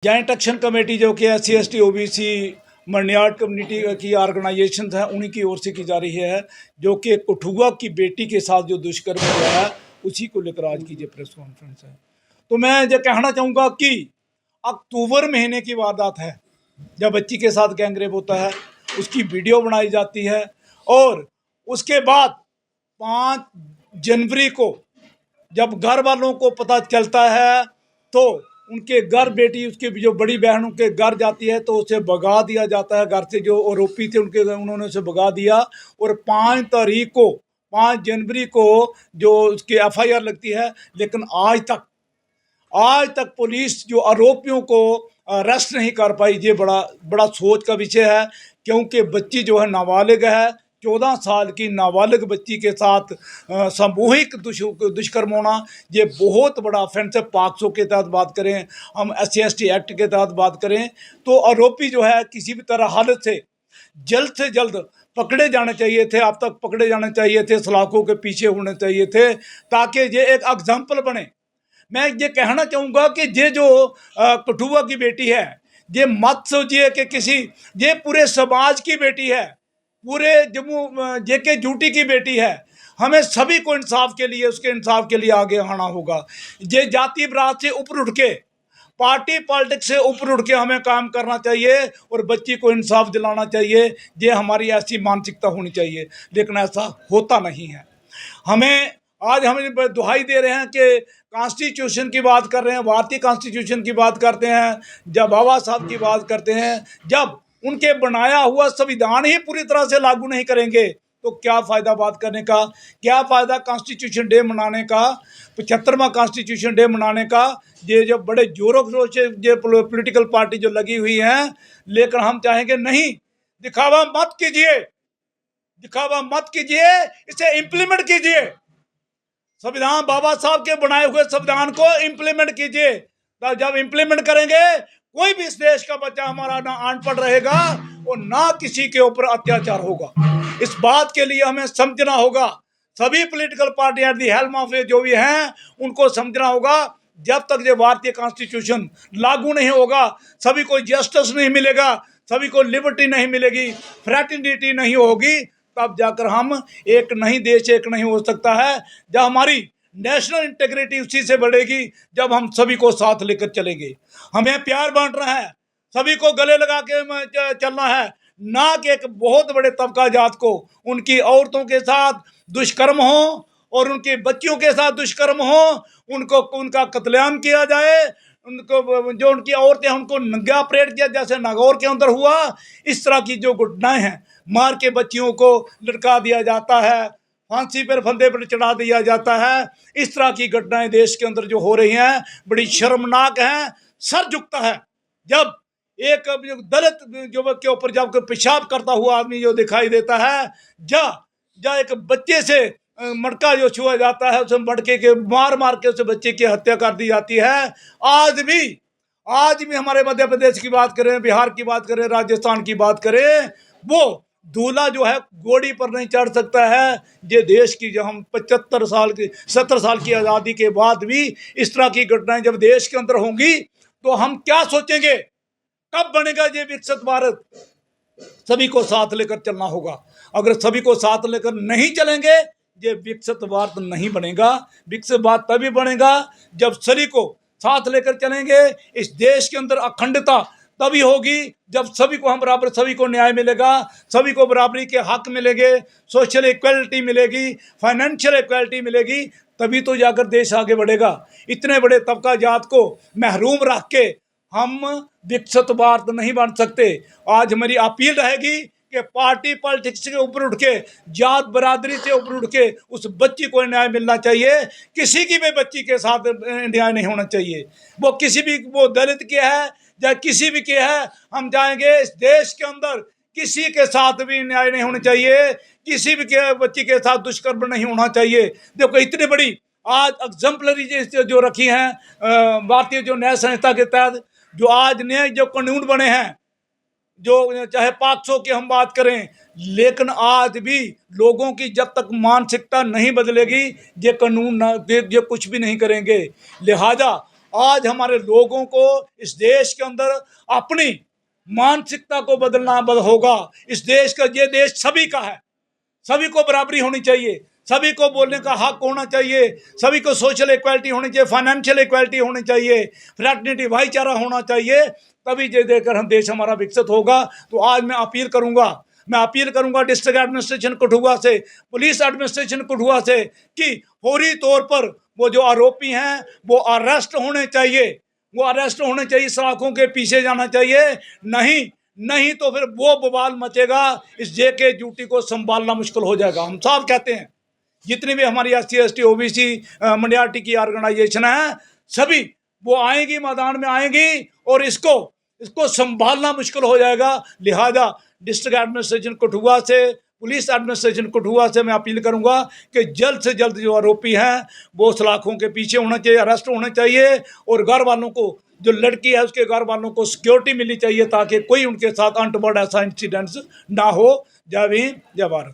Joint action committee जो कि SC ST OBC मरनियाड community की ऑर्गेनाइजेशन है उन्हीं की ओर से की जा रही है, जो कि कठुआ की बेटी के साथ जो दुष्कर्म हुआ है उसी को लेकर आज की जो प्रेस कॉन्फ्रेंस है। तो मैं ये कहना चाहूँगा कि अक्टूबर महीने की वारदात है जब बच्ची के साथ गैंगरेप होता है, उसकी वीडियो बनाई जाती है और उसके बाद 5 जनवरी को जब घर वालों को पता चलता है तो उनके घर बेटी उसके जो बड़ी बहन उनके घर जाती है तो उसे भगा दिया जाता है घर से। जो आरोपी थे उनके उन्होंने उसे भगा दिया और 5 तारीख को 5 जनवरी को जो उसकी FIR लगती है, लेकिन आज तक पुलिस जो आरोपियों को अरेस्ट नहीं कर पाई। ये बड़ा सोच का विषय है, क्योंकि बच्ची जो है नाबालिग है, 14 साल की नाबालिग बच्ची के साथ सामूहिक दुष्कर्म होना ये बहुत बड़ा ऑफेंस है। पॉक्सो के तहत बात करें, हम SC ST एक्ट के तहत बात करें तो आरोपी जो है किसी भी तरह हालत से जल्द पकड़े जाने चाहिए थे। अब तक पकड़े जाने चाहिए थे, सलाखों के पीछे होने चाहिए थे, ताकि ये एक एग्जाम्पल बने। मैं ये कहना चाहूँगा कि ये जो कठुआ की बेटी है, ये मत सोचिए कि ये पूरे समाज की बेटी है, पूरे जम्मू JK ड्यूटी की बेटी है। हमें सभी को इंसाफ के लिए, उसके इंसाफ के लिए आगे आना होगा। ये जाति बरात से ऊपर उठ के, पार्टी पॉलिटिक्स से ऊपर उठ के हमें काम करना चाहिए और बच्ची को इंसाफ दिलाना चाहिए। ये हमारी ऐसी मानसिकता होनी चाहिए, लेकिन ऐसा होता नहीं है। आज हम दुहाई दे रहे हैं कि कॉन्स्टिट्यूशन की बात कर रहे हैं, भारतीय कॉन्स्टिट्यूशन की बात करते हैं, जब बाबा साहब की बात करते हैं, जब उनके बनाया हुआ संविधान ही पूरी तरह से लागू नहीं करेंगे तो क्या फ़ायदा बात करने का, क्या फ़ायदा कॉन्स्टिट्यूशन डे मनाने का, 75वां कॉन्स्टिट्यूशन डे मनाने का। ये जो बड़े जोरों शोर से ये पॉलिटिकल पार्टी जो लगी हुई हैं, लेकिन हम चाहेंगे नहीं, दिखावा मत कीजिए, इसे इम्प्लीमेंट कीजिए। संविधान, बाबा साहब के बनाए हुए संविधान को इम्प्लीमेंट कीजिए। तो जब इम्प्लीमेंट करेंगे, कोई भी इस देश का बच्चा हमारा ना अनपढ़ रहेगा और ना किसी के ऊपर अत्याचार होगा। इस बात के लिए हमें समझना होगा, सभी political party at the helm of जो भी हैं उनको समझना होगा। जब तक ये भारतीय कॉन्स्टिट्यूशन लागू नहीं होगा, सभी को जस्टिस नहीं मिलेगा, सभी को लिबर्टी नहीं मिलेगी, फ्रेटर्निटी नहीं होगी, तब जाकर हम एक नहीं देश एक नहीं हो सकता है। जब हमारी नेशनल इंटीग्रिटी उसी से बढ़ेगी जब हम सभी को साथ लेकर चलेंगे। हमें प्यार बांटना है, सभी को गले लगा के चलना है, ना कि एक बहुत बड़े तबका जात को उनकी औरतों के साथ दुष्कर्म हो और उनके बच्चियों के साथ दुष्कर्म हो, उनका कत्लेआम किया जाए, उनको जो उनकी औरतें उनको नंगा परेड किया जैसे नागौर के अंदर हुआ। इस तरह की जो घटनाएं हैं, मार के बच्चियों को लटका दिया जाता है, फांसी पर फंदे पर चढ़ा दिया जाता है, इस तरह की घटनाएं देश के अंदर जो हो रही हैं बड़ी शर्मनाक हैं। सर झुकता है जब एक दलित युवक के ऊपर जब पेशाब करता हुआ आदमी जो दिखाई देता है, जा एक बच्चे से मटका जो छुआ जाता है, उसे मटके के मार के उस बच्चे की हत्या कर दी जाती है। आज भी हमारे मध्य प्रदेश की बात करें, बिहार की बात करें, राजस्थान की बात करें, वो दूल्हा जो है घोड़ी पर नहीं चढ़ सकता है। ये देश की जो हम 70 साल की आज़ादी के बाद भी इस तरह की घटनाएं जब देश के अंदर होंगी तो हम क्या सोचेंगे, कब बनेगा ये विकसित भारत। सभी को साथ लेकर चलना होगा। अगर सभी को साथ लेकर नहीं चलेंगे, ये विकसित भारत नहीं बनेगा। विकसित भारत तभी बनेगा जब सभी को साथ लेकर चलेंगे। इस देश के अंदर अखंडता तभी होगी जब सभी को हम बराबर, सभी को न्याय मिलेगा, सभी को बराबरी के हक मिलेंगे, सोशल इक्वलिटी मिलेगी, फाइनेंशियल इक्वलिटी मिलेगी, तभी तो जाकर देश आगे बढ़ेगा। इतने बड़े तबका जात को महरूम रख के हम विकसित भारत नहीं बन सकते। आज हमारी अपील रहेगी कि पार्टी पॉलिटिक्स के ऊपर उठ के, जात बरादरी से ऊपर उठ के उस बच्ची को न्याय मिलना चाहिए। किसी की भी बच्ची के साथ न्याय नहीं होना चाहिए, वो किसी भी, वो दलित के है या किसी भी के है। हम जाएंगे इस देश के अंदर किसी के साथ भी न्याय नहीं होना चाहिए, किसी भी के बच्ची के साथ दुष्कर्म नहीं होना चाहिए। देखो इतनी बड़ी आज एग्जाम्पलरी जो रखी हैं भारतीय जो न्याय संहिता के तहत जो आज नए जो कानून बने हैं, जो चाहे पॉक्सो की हम बात करें, लेकिन आज भी लोगों की जब तक मानसिकता नहीं बदलेगी ये कानून ये कुछ भी नहीं करेंगे। लिहाजा आज हमारे लोगों को इस देश के अंदर अपनी मानसिकता को बदलना होगा। इस देश का, ये देश सभी का है, सभी को बराबरी होनी चाहिए, सभी को बोलने का हक होना चाहिए, सभी को सोशल इक्वालिटी होनी चाहिए, फाइनेंशियल इक्वालिटी होनी चाहिए, फ्रैटर्निटी भाईचारा होना चाहिए, तभी ये देखकर हम देश हमारा विकसित होगा। तो आज मैं अपील करूंगा डिस्ट्रिक्ट एडमिनिस्ट्रेशन कठुआ से, पुलिस एडमिनिस्ट्रेशन कठुआ से कि फौरी तौर पर वो जो आरोपी हैं वो अरेस्ट होने चाहिए, सलाखों के पीछे जाना चाहिए। नहीं तो फिर वो बवाल मचेगा, इस जेके ड्यूटी को संभालना मुश्किल हो जाएगा। हम साफ कहते हैं, जितनी भी हमारी SC ST OBC माइनॉरिटी की ऑर्गेनाइजेशन है, सभी वो आएंगी, मैदान में आएंगी और इसको संभालना मुश्किल हो जाएगा। लिहाजा डिस्ट्रिक्ट एडमिनिस्ट्रेशन कठुआ से, पुलिस एडमिनिस्ट्रेशन कठुआ से मैं अपील करूंगा कि जल्द से जल्द जो आरोपी हैं वो सलाखों के पीछे होना चाहिए, अरेस्ट होने चाहिए, और घर वालों को, जो लड़की है उसके घर वालों को सिक्योरिटी मिलनी चाहिए ताकि कोई उनके साथ अनटोवर्ड ऐसा इंसिडेंट्स ना हो। जय भीम, जय भारत।